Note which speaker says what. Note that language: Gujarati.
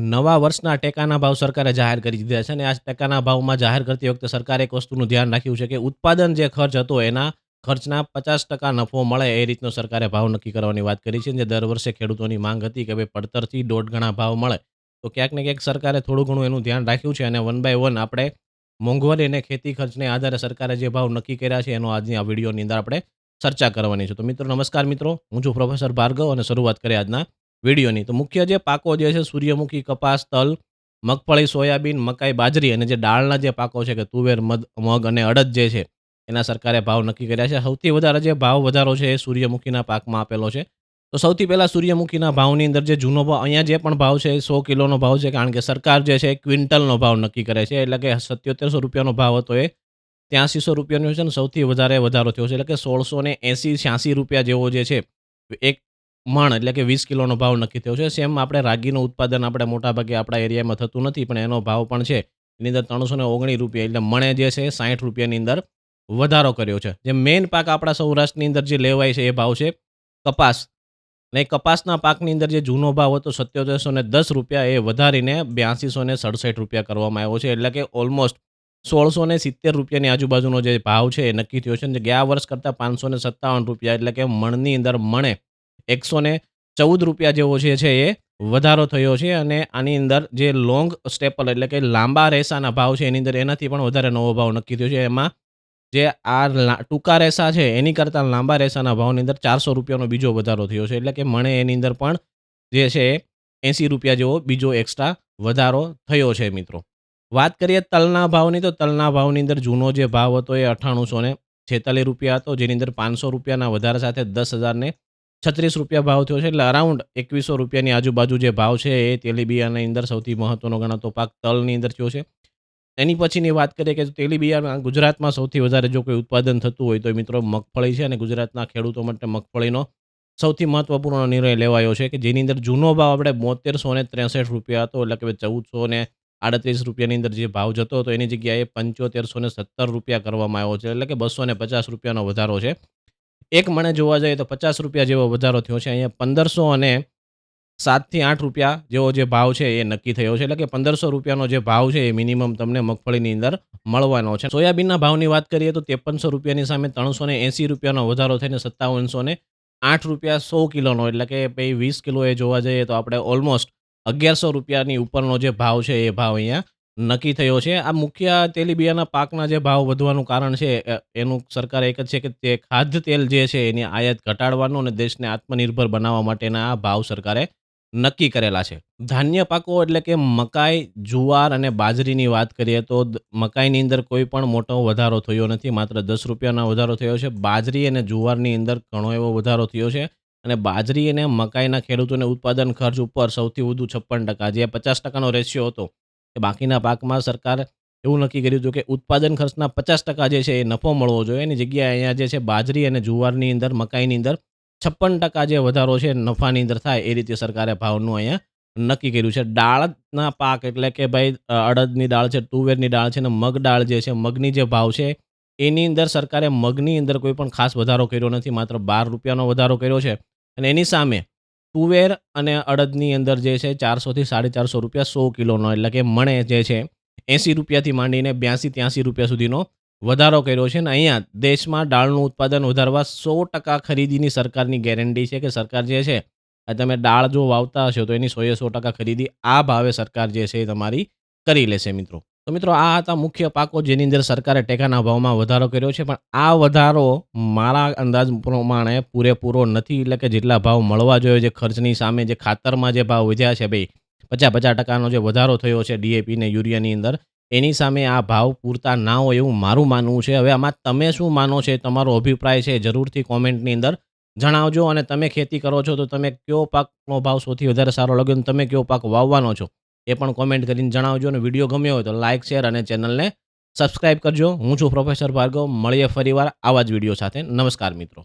Speaker 1: નવા વર્ષના ટેકાના ભાવ સરકારે જાહેર કરી દીધા છે અને આ ટેકાના ભાવમાં જાહેર કરતી વખતે સરકારે એક વસ્તુનું ધ્યાન રાખ્યું છે કે ઉત્પાદન જે ખર્ચ હતો એના ખર્ચના 50% નફો મળે એ રીતનો સરકારે ભાવ નક્કી કરવાની વાત કરી છે. જે દર વર્ષે ખેડૂતોની માંગ હતી કે ભાઈ પડતરથી દોઢ ગણા ભાવ મળે. તો ક્યાંક ને ક્યાંક સરકારે થોડું ઘણું એનું ધ્યાન રાખ્યું છે અને વન બાય વન આપણે મોંઘવારી અને ખેતી ખર્ચને આધારે સરકારે જે ભાવ નક્કી કર્યા છે એનો આજની આ વિડીયોની અંદર આપણે ચર્ચા કરવાની છે. તો મિત્રો નમસ્કાર મિત્રો, હું છું પ્રોફેસર ભાર્ગવ અને શરૂઆત કરીએ આજના વિડીયોની. તો મુખ્ય જે પાકો જે છે સૂર્યમુખી, કપાસ, તલ, મગફળી, સોયાબીન, મકાઈ, બાજરી અને જે દાળના જે પાકો છે કે તુવેર, મગ અને અડદ જે છે એના સરકારે ભાવ નક્કી કર્યા છે. સૌથી વધારે જે ભાવ વધારો છે એ સૂર્યમુખીના પાકમાં આપેલો છે. તો સૌથી પહેલા સૂર્યમુખીના ભાવની અંદર જે જૂનો ભાવ અહીંયા જે પણ ભાવ છે એ 100 કિલોનો ભાવ છે, કારણ કે સરકાર જે છે એ ક્વિન્ટલનો ભાવ નક્કી કરે છે. એટલે કે ₹7700 ભાવ હતો એ ₹8300 છે અને સૌથી વધારે વધારો થયો છે. એટલે કે ₹1680-86 જેવો જે છે એક મણ, એટલે કે 20 કિલોનો ભાવ નક્કી થયો છે. સેમ આપણે રાગીનું ઉત્પાદન આપણે મોટાભાગે આપણા એરિયામાં થતું નથી, પણ એનો ભાવ પણ છે એની અંદર ₹319, એટલે મણે જે છે ₹60 ની અંદર વધારો કર્યો છે. જે મેઇન પાક આપણા સૌરાષ્ટ્રની અંદર જે લેવાય છે એ ભાવ છે કપાસ. અને કપાસના પાકની અંદર જે જૂનો ભાવ હતો ₹7710 એ વધારીને ₹8267 કરવામાં આવ્યો છે. એટલે કે ઓલમોસ્ટ ₹1670 ની આજુબાજુનો જે ભાવ છે એ નક્કી થયો છે. અને ગયા વર્ષ કરતાં ₹557, એટલે કે મણની અંદર મણે ₹114 જેવો છે એ વધારો થયો છે. અને આની અંદર જે લોંગ સ્ટેપલ, એટલે કે લાંબા રેસાના ભાવ છે એની અંદર એનાથી પણ વધારે નવો ભાવ નક્કી થયો છે. એમાં જે આ ટૂંકા રેસા છે એની કરતાં લાંબા રેસાના ભાવની અંદર ₹400 નો બીજો વધારો થયો છે. એટલે કે મણે એની અંદર પણ જે છે ₹80 જેવો બીજો એક્સ્ટ્રા વધારો થયો છે મિત્રો. વાત કરીએ તલના ભાવની, તો તલના ભાવની અંદર જૂનો જે ભાવ હતો એ ₹9846 હતો, જેની અંદર ₹500 વધારા સાથે ₹10,036 ભાવ થયો છે. એટલે અરાઉન્ડ ₹2100 આજુબાજુ જે ભાવ છે એ તેલીબિયાંની અંદર સૌથી મહત્વનો ગણાતો પાક તલની અંદર થયો છે. એની પછીની વાત કરીએ કે તેલીબિયાંમાં ગુજરાતમાં સૌથી વધારે જો કોઈ ઉત્પાદન થતું હોય તો મિત્રો મગફળી છે અને ગુજરાતના ખેડૂતો માટે મગફળીનો સૌથી મહત્વપૂર્ણ નિર્ણય લેવાયો છે કે જેની અંદર જૂનો ભાવ આપણે ₹7263 હતો, એટલે કે ₹1438 ની અંદર જે ભાવ જતો હતો એની જગ્યાએ ₹7517 કરવામાં આવ્યો છે. એટલે કે ₹250 વધારો છે. એક મણે જોવા જઈએ તો ₹50 જેવો વધારો થયો છે. અહીંયા 1507 થી 8 જેવો જે ભાવ છે એ નક્કી થયો છે. એટલે કે ₹1500 જે ભાવ છે એ મિનિમમ તમને મગફળીની અંદર મળવાનો છે. સોયાબીનના ભાવની વાત કરીએ તો ₹53 ની સામે ₹380 વધારો થઈને ₹5708 100 કિલોનો, એટલે કે ભાઈ 20 કિલો એ જોવા જઈએ તો આપણે ઓલમોસ્ટ ₹1100 ની ઉપરનો જે ભાવ છે એ ભાવ અહીંયા નક્કી થયો છે. આ મુખ્ય તેલીબિયાંના પાકના જે ભાવ વધવાનું કારણ છે એનું સરકાર એક જ છે કે તે ખાદ્ય તેલ જે છે એની આયાત ઘટાડવાનું અને દેશને આત્મનિર્ભર બનાવવા માટેના આ ભાવ સરકારે નક્કી કરેલા છે. ધાન્ય પાકો એટલે કે મકાઈ, જુવાર અને બાજરીની વાત કરીએ તો મકાઈની અંદર કોઈ પણ મોટો વધારો થયો નથી, માત્ર ₹10 વધારો થયો છે. બાજરી અને જુવારની અંદર ઘણો એવો વધારો થયો છે. અને બાજરી અને મકાઈના ખેડૂતોને ઉત્પાદન ખર્ચ ઉપર સૌથી વધુ 56%, જે 50%નો રેશિયો હતો એ બાકીના પાકમાં સરકાર એવું નક્કી કર્યું હતું કે ઉત્પાદન ખર્ચના 50% જે છે એ નફો મળવો જોઈએ. એની જગ્યાએ અહીંયા જે છે બાજરી અને જુવારની અંદર, મકાઈની અંદર 56% જે વધારો છે નફાની અંદર થાય એ રીતે સરકારે ભાવનું અહીંયા નક્કી કર્યું છે. દાળના પાક એટલે કે ભાઈ અડદની દાળ છે, તુવેરની દાળ છે અને મગ દાળ જે છે, મગની જે ભાવ છે એની અંદર સરકારે મગની અંદર કોઈ પણ ખાસ વધારો કર્યો નથી, માત્ર ₹12નો વધારો કર્યો છે. અને એની સામે તુવેર અને અડદની અંદર જે છે 400 થી ₹450 100 કિલોનો, એટલે કે મણે જે છે ₹80 થી માંડીને ₹82-83 સુધીનો વધારો કર્યો છે. અને અહીંયા દેશમાં દાળનું ઉત્પાદન વધારવા 100% ખરીદીની સરકારની ગેરંટી છે કે સરકાર જે છે તમે દાળ જો વાવતા હશો તો એની 100% ખરીદી આ ભાવે સરકાર જે છે એ તમારી કરી લેશે મિત્રો. તો મિત્રો આ હતા મુખ્ય પાકો જેની અંદર સરકારે ટેકાના ભાવમાં વધારો કર્યો છે. પણ આ વધારો મારા અંદાજ પ્રમાણે પૂરેપૂરો નથી. એટલે કે જેટલા ભાવ મળવા જોઈએ, જે ખર્ચની સામે જે ખાતરમાં જે ભાવ વધ્યા છે ભાઈ 50-50%નો જે વધારો થયો છે ડીએપી ને યુરિયાની અંદર, એની સામે આ ભાવ પૂરતા ના હોય એવું મારું માનવું છે. હવે આમાં તમે શું માનો છે, તમારો અભિપ્રાય છે જરૂરથી કોમેન્ટની અંદર જણાવજો. અને તમે ખેતી કરો છો તો તમે કયો પાકનો ભાવ સૌથી વધારે સારો લાગ્યો અને તમે કયો પાક વાવવાનો છો એ પણ કોમેન્ટ કરીને જણાવજો. અને વિડીયો ગમ્યો હોય તો લાઇક, શેર અને ચેનલને સબસ્ક્રાઇબ કરજો. હું છું પ્રોફેસર ભાર્ગવ. મળીએ ફરીવાર આવા જ વિડીયો સાથે. નમસ્કાર મિત્રો.